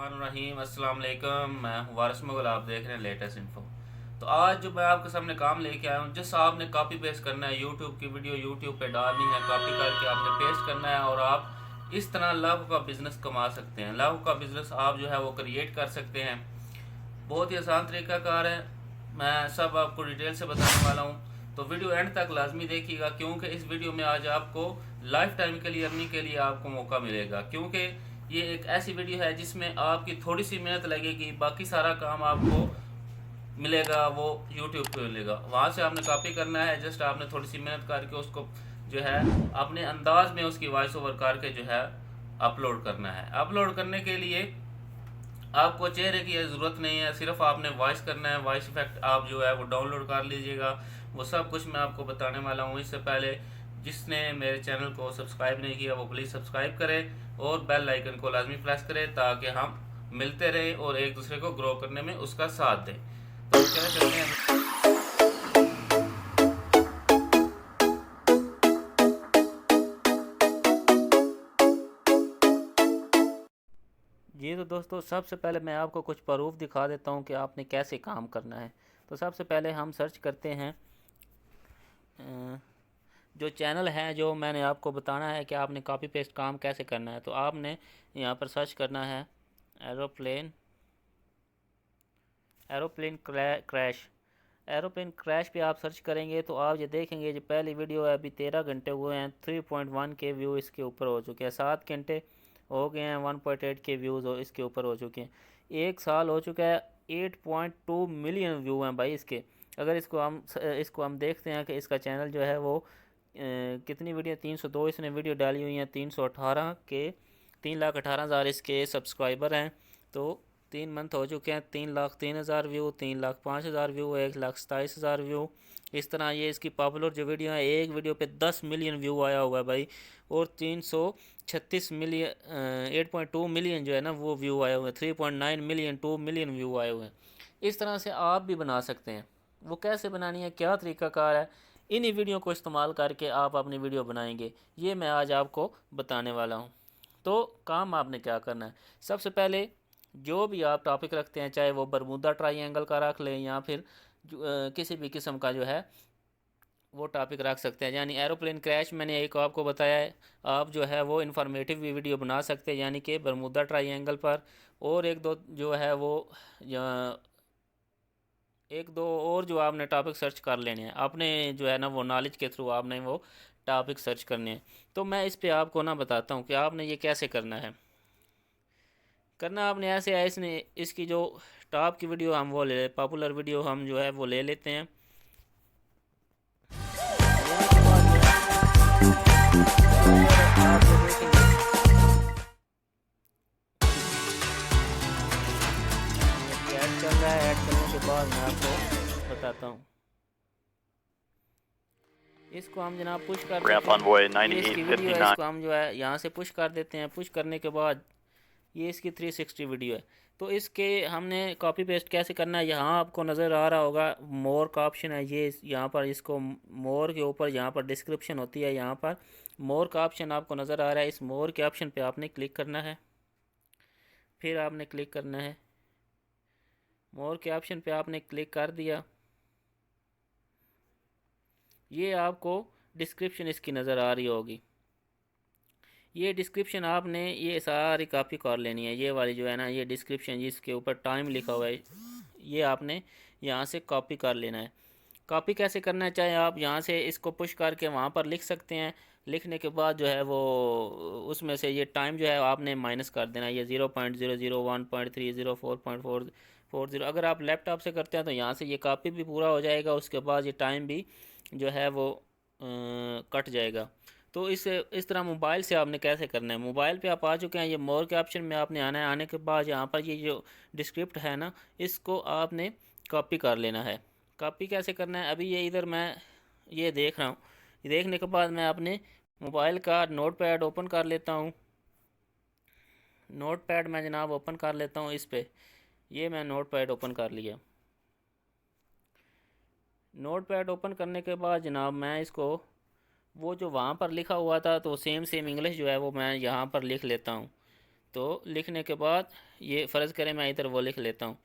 बिस्मिल्लाहिर्रहमानिर्रहीम। अस्सलाम वालेकुम। मैं हूँ वारिस मुगल, आप देख रहे हैं लेटेस्ट इन्फो। तो आज जो मैं आपके सामने काम लेके आया हूँ, जिस आपने कॉपी पेस्ट करना है, यूट्यूब की वीडियो यूट्यूब पे डालनी है, कॉपी करके आपने पेस्ट करना है और आप इस तरह लाखों का बिजनेस कमा सकते हैं। लाखों का बिजनेस आप जो है वो क्रिएट कर सकते हैं। बहुत ही आसान तरीकाकार है, मैं सब आपको डिटेल से बताने वाला हूँ। तो वीडियो एंड तक लाजमी देखिएगा, क्योंकि इस वीडियो में आज आपको लाइफ टाइम के लिए अर्निंग के लिए आपको मौका मिलेगा। क्योंकि ये एक ऐसी वीडियो है जिसमें आपकी थोड़ी सी मेहनत लगेगी, बाकी सारा काम आपको मिलेगा वो यूट्यूब पे मिलेगा। वहाँ से आपने कॉपी करना है, जस्ट आपने थोड़ी सी मेहनत करके उसको जो है अपने अंदाज में उसकी वॉइस ओवर करके जो है अपलोड करना है। अपलोड करने के लिए आपको चेहरे की ज़रूरत नहीं है, सिर्फ आपने वॉइस करना है। वॉइस इफेक्ट आप जो है वो डाउनलोड कर लीजिएगा। वो सब कुछ मैं आपको बताने वाला हूँ। इससे पहले जिसने मेरे चैनल को सब्सक्राइब नहीं किया वो प्लीज़ सब्सक्राइब करें और बेल आइकन को लाजमी प्रेस करें, ताकि हम मिलते रहें और एक दूसरे को ग्रो करने में उसका साथ दें। तो चले चलते हैं। जी तो दोस्तों, सबसे पहले मैं आपको कुछ प्रूफ दिखा देता हूँ कि आपने कैसे काम करना है। तो सबसे पहले हम सर्च करते हैं जो चैनल है, जो मैंने आपको बताना है कि आपने कॉपी पेस्ट काम कैसे करना है। तो आपने यहाँ पर सर्च करना है aeroplane aeroplane crash. Aeroplane crash पे आप सर्च करेंगे तो आप ये देखेंगे, जो पहली वीडियो है अभी 13 घंटे हुए हैं, 3.1 के व्यू इसके ऊपर हो चुके हैं। 7 घंटे हो गए हैं, 1.8 के व्यूज़ इसके ऊपर हो चुके हैं। 1 साल हो चुका है, 8.2 मिलियन व्यू हैं भाई इसके। अगर इसको हम देखते हैं कि इसका चैनल जो है वो कितनी वीडियो, 302 इसने वीडियो डाली हुई हैं। 318 के 3,18,000 इसके सब्सक्राइबर हैं। तो 3 मंथ हो चुके हैं, 3,03,000 व्यू, 3,05,000 व्यू, 1,27,000 व्यू। इस तरह ये इसकी पॉपुलर जो वीडियो है, एक वीडियो पे 10 मिलियन व्यू आया हुआ है भाई। और 336 मिलियन 8.2 मिलियन जो है ना वो व्यू आए हुए हैं। 3.9 मिलियन 2 मिलियन व्यू आए हुए हैं। इस तरह से आप भी बना सकते हैं। वो कैसे बनानी है, क्या तरीकाकार है, इन्हीं वीडियो को इस्तेमाल करके आप अपनी वीडियो बनाएंगे, ये मैं आज आपको बताने वाला हूँ। तो काम आपने क्या करना है, सबसे पहले जो भी आप टॉपिक रखते हैं, चाहे वो बरमूदा ट्राइंगल का रख लें या फिर किसी भी किस्म का जो है वो टॉपिक रख सकते हैं। यानी एरोप्लेन क्रैश मैंने एक आपको बताया है, आप जो है वो इन्फॉर्मेटिव भी वीडियो बना सकते हैं, यानी कि बरमूदा ट्राइंगल पर। और एक दो जो है वो एक दो और जो आपने टॉपिक सर्च कर लेने हैं, आपने जो है ना वो नॉलेज के थ्रू आपने वो टॉपिक सर्च करने हैं। तो मैं इस पे आपको ना बताता हूँ कि आपने ये कैसे करना है। करना आपने ऐसे है, इसने इसकी जो टॉप की वीडियो हम वो ले, पॉपुलर वीडियो हम जो है वो ले लेते हैं। लेने के बाद जो है आप ये देखेंगे, अभी ऐड चल रहा है। ऐड चलने के बाद मैं आपको बताता हूँ। इसको हम जनाब पुश कर देते हैं। ये इसकी वीडियो है, इसको हम जो है यहाँ से पुश कर देते हैं। पुश करने के बाद ये इसकी 360 वीडियो है। तो इसके हमने कॉपी पेस्ट कैसे करना है, यहाँ आपको नज़र आ रहा होगा मोर का ऑप्शन है। ये यहाँ पर इसको मोर के ऊपर यहाँ पर डिस्क्रिप्शन होती है, यहाँ पर मोर का ऑप्शन आपको नज़र आ रहा है। इस मोर के ऑप्शन पे आपने क्लिक करना है। फिर आपने क्लिक करना है, मोर के ऑप्शन पे आपने क्लिक कर दिया। ये आपको डिस्क्रिप्शन इसकी नज़र आ रही होगी। ये डिस्क्रिप्शन आपने ये सारी कॉपी कर लेनी है। ये वाली जो है ना ये डिस्क्रिप्शन जिसके ऊपर टाइम लिखा हुआ है, ये आपने यहाँ से कॉपी कर लेना है। कॉपी कैसे करना है, चाहे आप यहाँ से इसको पुश करके वहाँ पर लिख सकते हैं। लिखने के बाद जो है वो उसमें से ये टाइम जो है आपने माइनस कर देना है। ये 0.00 1.30 4.440। अगर आप लैपटॉप से करते हैं तो यहाँ से ये कॉपी भी पूरा हो जाएगा, उसके बाद ये टाइम भी जो है वो कट जाएगा। तो इस तरह मोबाइल से आपने कैसे करना है, मोबाइल पे आप आ चुके हैं, ये मोर के ऑप्शन में आपने आना है। आने के बाद यहाँ पर ये जो डिस्क्रिप्ट है ना, इसको आपने कॉपी कर लेना है। कॉपी कैसे करना है, अभी ये इधर मैं ये देख रहा हूँ। देखने के बाद मैं अपने मोबाइल का नोट पैड ओपन कर लेता हूँ। नोट पैड मैं जनाब ओपन कर लेता हूँ इस पर। ये मैं नोट पैड ओपन कर लिया। नोट पैड ओपन करने के बाद जनाब मैं इसको वो जो वहाँ पर लिखा हुआ था तो सेम इंग्लिश जो है वो मैं यहाँ पर लिख लेता हूँ। तो लिखने के बाद ये फ़र्ज़ करें मैं इधर वो लिख लेता हूँ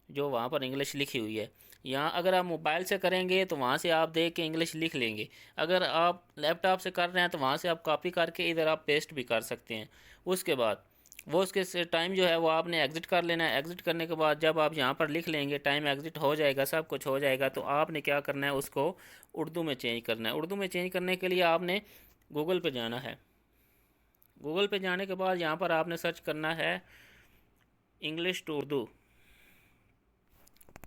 जो वहाँ पर इंग्लिश लिखी हुई है। यहाँ अगर आप मोबाइल से करेंगे तो वहाँ से आप देख के इंग्लिश लिख लेंगे। अगर आप लैपटॉप से कर रहे हैं तो वहाँ से आप कॉपी करके इधर आप पेस्ट भी कर सकते हैं। उसके बाद वो उसके टाइम जो है वो आपने एग्ज़िट कर लेना है। एग्ज़िट करने के बाद जब आप यहाँ पर लिख लेंगे, टाइम एग्ज़िट हो जाएगा, सब कुछ हो जाएगा, तो आपने क्या करना है, उसको उर्दू में चेंज करना है। उर्दू में चेंज करने के लिए आपने गूगल पे जाना है। गूगल पे जाने के बाद यहाँ पर आपने सर्च करना है English to Urdu.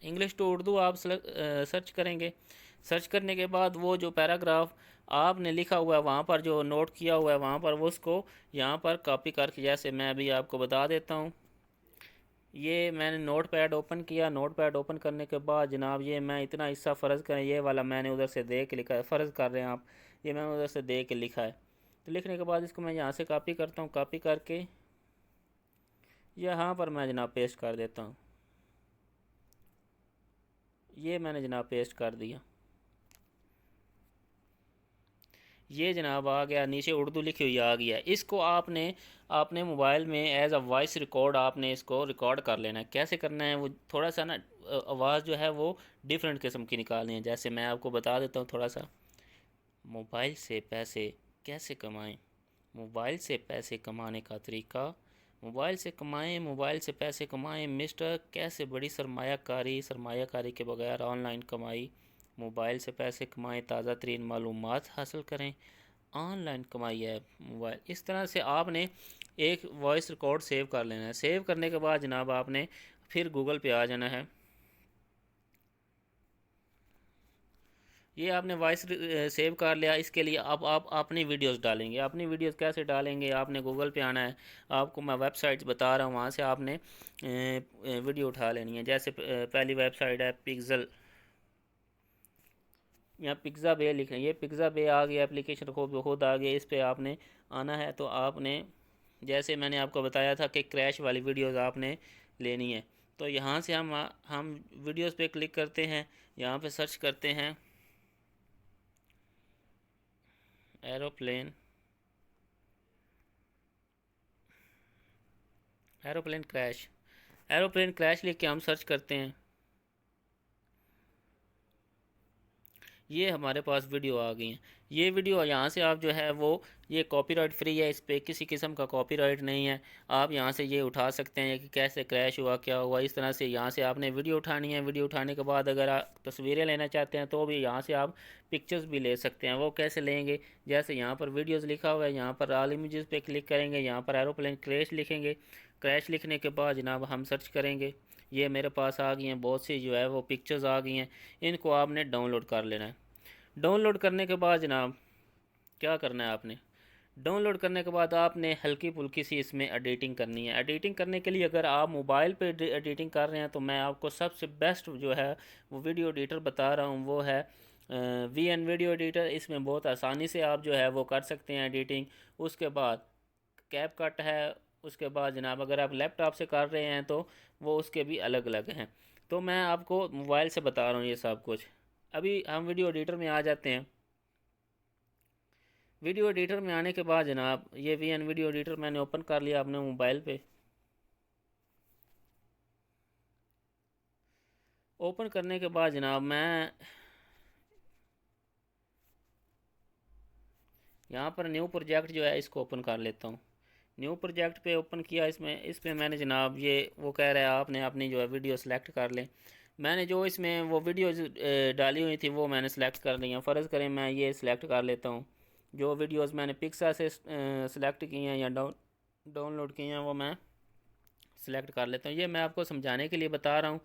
English to Urdu आप सर्च करेंगे। सर्च करने के बाद वो जो पैराग्राफ आपने लिखा हुआ है वहाँ पर, जो नोट किया हुआ है वहाँ पर, वो उसको यहाँ पर कॉपी करके, जैसे मैं अभी आपको बता देता हूँ। ये मैंने नोट पैड ओपन किया। नोट पैड ओपन करने के बाद जनाब ये मैं इतना हिस्सा फ़र्ज़ करें, ये वाला मैंने उधर से देख के लिखा है, फ़र्ज़ कर रहे हैं आप, ये मैंने उधर से देख के लिखा है। तो लिखने के बाद इसको मैं यहाँ से कॉपी करता हूँ। कॉपी करके यहाँ पर मैं जनाब पेस्ट कर देता हूँ। ये मैंने जनाब पेस्ट कर दिया। ये जनाब आ गया, नीचे उर्दू लिखी हुई आ गया। इसको आपने अपने मोबाइल में एज अ वॉइस रिकॉर्ड आपने इसको रिकॉर्ड कर लेना है। कैसे करना है, वो थोड़ा सा ना आवाज़ जो है वो डिफरेंट किस्म की निकालनी है। जैसे मैं आपको बता देता हूँ थोड़ा सा। मोबाइल से पैसे कैसे कमाएं, मोबाइल से पैसे कमाने का तरीका, मोबाइल से कमाएं, मोबाइल से पैसे कमाएं मिस्टर, कैसे बड़ी सरमायाकारी के बगैर ऑनलाइन कमाई, मोबाइल से पैसे कमाएं, ताज़ा तरीन मालूमात हासिल करें, ऑनलाइन कमाई है मोबाइल। इस तरह से आपने एक वॉइस रिकॉर्ड सेव कर लेना है। सेव करने के बाद जनाब आपने फिर गूगल पे आ जाना है। ये आपने वॉइस सेव कर लिया। इसके लिए अब आप अपनी वीडियोस डालेंगे। अपनी वीडियोस कैसे डालेंगे, आपने गूगल पे आना है। आपको मैं वेबसाइट्स बता रहा हूँ, वहाँ से आपने वीडियो उठा लेनी है। जैसे पहली वेबसाइट है पिक्सल, यहाँ पिक्ज़ा बे लिखें, ये पिक्ज़ा बे आ गया, एप्लीकेशन खुद आ गया। इस पर आपने आना है। तो आपने, जैसे मैंने आपको बताया था कि क्रैश वाली वीडियोस आपने लेनी है, तो यहाँ से हम वीडियोस पे क्लिक करते हैं। यहाँ पे सर्च करते हैं aeroplane, aeroplane crash. Aeroplane crash लिख के हम सर्च करते हैं। ये हमारे पास वीडियो आ गई है। ये वीडियो यहाँ से आप जो है वो, ये कॉपीराइट फ्री है, इस पर किसी किस्म का कॉपीराइट नहीं है। आप यहाँ से ये उठा सकते हैं कि कैसे क्रैश हुआ, क्या हुआ। इस तरह से यहाँ से आपने वीडियो उठानी है। वीडियो उठाने के बाद अगर आप तस्वीरें लेना चाहते हैं तो भी यहाँ से आप पिक्चर्स भी ले सकते हैं। वो कैसे लेंगे, जैसे यहाँ पर वीडियोज़ लिखा हुआ है, यहाँ पर ऑल इमेजेस पे क्लिक करेंगे, यहाँ पर एरोप्लेन क्रैश लिखेंगे। क्रैश लिखने के बाद जनाब हम सर्च करेंगे। ये मेरे पास आ गई हैं बहुत सी जो है वो पिक्चर्स आ गई हैं। इनको आपने डाउनलोड कर लेना है। डाउनलोड करने के बाद जनाब क्या करना है आपने, डाउनलोड करने के बाद आपने हल्की फुल्की सी इसमें एडिटिंग करनी है। एडिटिंग करने के लिए अगर आप मोबाइल पे एडिटिंग कर रहे हैं तो मैं आपको सबसे बेस्ट जो है वो वीडियो एडिटर बता रहा हूँ, वो है VN वीडियो एडिटर। इसमें बहुत आसानी से आप जो है वो कर सकते हैं एडिटिंग। उसके बाद कैप कट है। उसके बाद जनाब अगर आप लैपटॉप से कर रहे हैं तो वो उसके भी अलग अलग हैं। तो मैं आपको मोबाइल से बता रहा हूँ ये सब कुछ। अभी हम वीडियो एडिटर में आ जाते हैं। वीडियो एडिटर में आने के बाद जनाब ये VN वीडियो एडिटर मैंने ओपन कर लिया अपने मोबाइल पे। ओपन करने के बाद जनाब मैं यहाँ पर न्यू प्रोजेक्ट जो है इसको ओपन कर लेता हूँ। न्यू प्रोजेक्ट पे ओपन किया। इस पे मैंने जनाब ये वो कह रहा है आपने अपनी जो है वीडियो सेलेक्ट कर लें। मैंने जो इसमें वो वीडियोज़ डाली हुई थी वो मैंने सेलेक्ट कर ली हैं। फ़र्ज़ करें मैं ये सिलेक्ट कर लेता हूँ। जो वीडियोस मैंने पिक्सा से सिलेक्ट की हैं या डाउनलोड की हैं वो मैं सिलेक्ट कर लेता हूँ। ये मैं आपको समझाने के लिए बता रहा हूँ।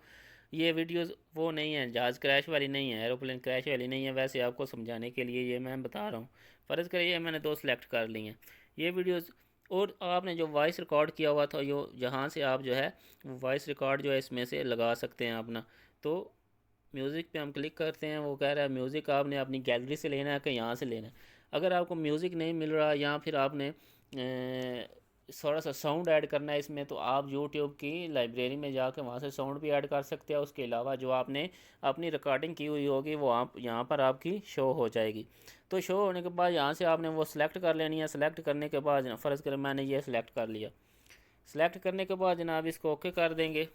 ये वीडियोस वो नहीं है, जहाज़ क्रैश वाली नहीं है, एरोप्लेन क्रैश वाली नहीं है। वैसे आपको समझाने के लिए ये मैं बता रहा हूँ। फ़र्ज़ करिए मैंने दो सिलेक्ट कर ली हैं ये वीडियोस। और आपने जो वॉइस रिकॉर्ड किया हुआ था यो, जहाँ से आप जो है वो वॉइस रिकॉर्ड जो है इसमें से लगा सकते हैं अपना। तो म्यूज़िक पे हम क्लिक करते हैं। वो कह रहा है म्यूज़िक आपने अपनी गैलरी से लेना है कि यहाँ से लेना है। अगर आपको म्यूज़िक नहीं मिल रहा या फिर आपने थोड़ा सा साउंड ऐड करना है इसमें, तो आप यूट्यूब की लाइब्रेरी में जाकर वहाँ से साउंड भी ऐड कर सकते हैं। उसके अलावा जो आपने अपनी रिकॉर्डिंग की हुई होगी वो आप यहाँ पर आपकी शो हो जाएगी। तो शो होने के बाद यहाँ से आपने वो सिलेक्ट कर लेनी है। सेलेक्ट करने के बाद फ़र्ज़ करें मैंने ये सिलेक्ट कर लिया। सेलेक्ट करने के बाद जनाब इसको ओके कर देंगे।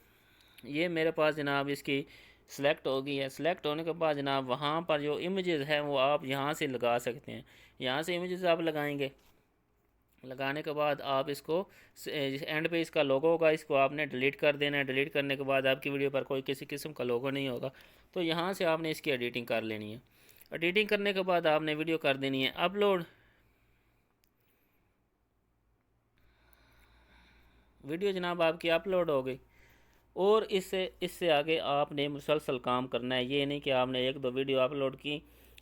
ये मेरे पास जनाब इसकी सिलेक्ट हो गई है। सिलेक्ट होने के बाद जनाब वहाँ पर जो इमेजेस हैं वो आप यहाँ से लगा सकते हैं। यहाँ से इमेजेस आप लगाएंगे। लगाने के बाद आप इसको एंड पे इसका लोगो होगा, इसको आपने डिलीट कर देना है। डिलीट करने के बाद आपकी वीडियो पर कोई किसी किस्म का लोगो नहीं होगा। तो यहाँ से आपने इसकी एडिटिंग कर लेनी है। एडिटिंग करने के बाद आपने वीडियो कर देनी है अपलोड। वीडियो जनाब आपकी अपलोड हो गई। और इससे इससे आगे आपने मुसलसल काम करना है। ये नहीं कि आपने एक दो वीडियो अपलोड की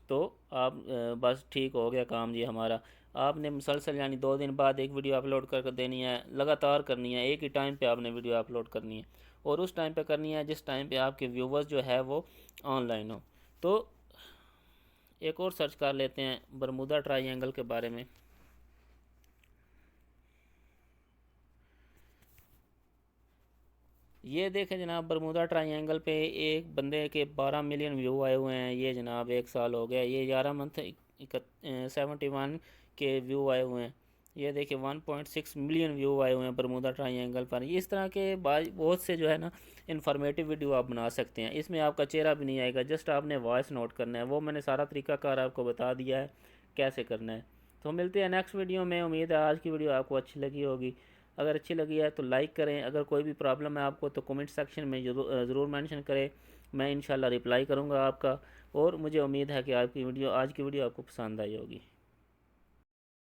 तो आप बस ठीक हो गया काम जी हमारा। आपने मुसलसल यानी 2 दिन बाद एक वीडियो अपलोड कर देनी है, लगातार करनी है। एक ही टाइम पे आपने वीडियो अपलोड करनी है और उस टाइम पे करनी है जिस टाइम पे आपके व्यूवर्स जो है वो ऑनलाइन हो। तो एक और सर्च कर लेते हैं बरमूदा ट्रायंगल के बारे में। ये देखें जनाब बरमूदा ट्रायंगल पे एक बंदे के 12 मिलियन व्यू आए हुए हैं। ये जनाब 1 साल हो गया। ये 11 मंथ 71 के व्यू आए हुए हैं। ये देखिए 1.6 मिलियन व्यू आए हुए हैं बरमूदा ट्रायंगल पर। इस तरह के बहुत से जो है ना इन्फॉर्मेटिव वीडियो आप बना सकते हैं। इसमें आपका चेहरा भी नहीं आएगा, जस्ट आपने वॉइस नोट करना है। वो मैंने सारा तरीकाकार आपको बता दिया है कैसे करना है। तो मिलते हैं नेक्स्ट वीडियो में। उम्मीद है आज की वीडियो आपको अच्छी लगी होगी। अगर अच्छी लगी है तो लाइक करें। अगर कोई भी प्रॉब्लम है आपको तो कमेंट सेक्शन में ज़रूर मेंशन करें। मैं इंशाल्लाह रिप्लाई करूँगा आपका। और मुझे उम्मीद है कि आपकी वीडियो आज की वीडियो आपको पसंद आई होगी।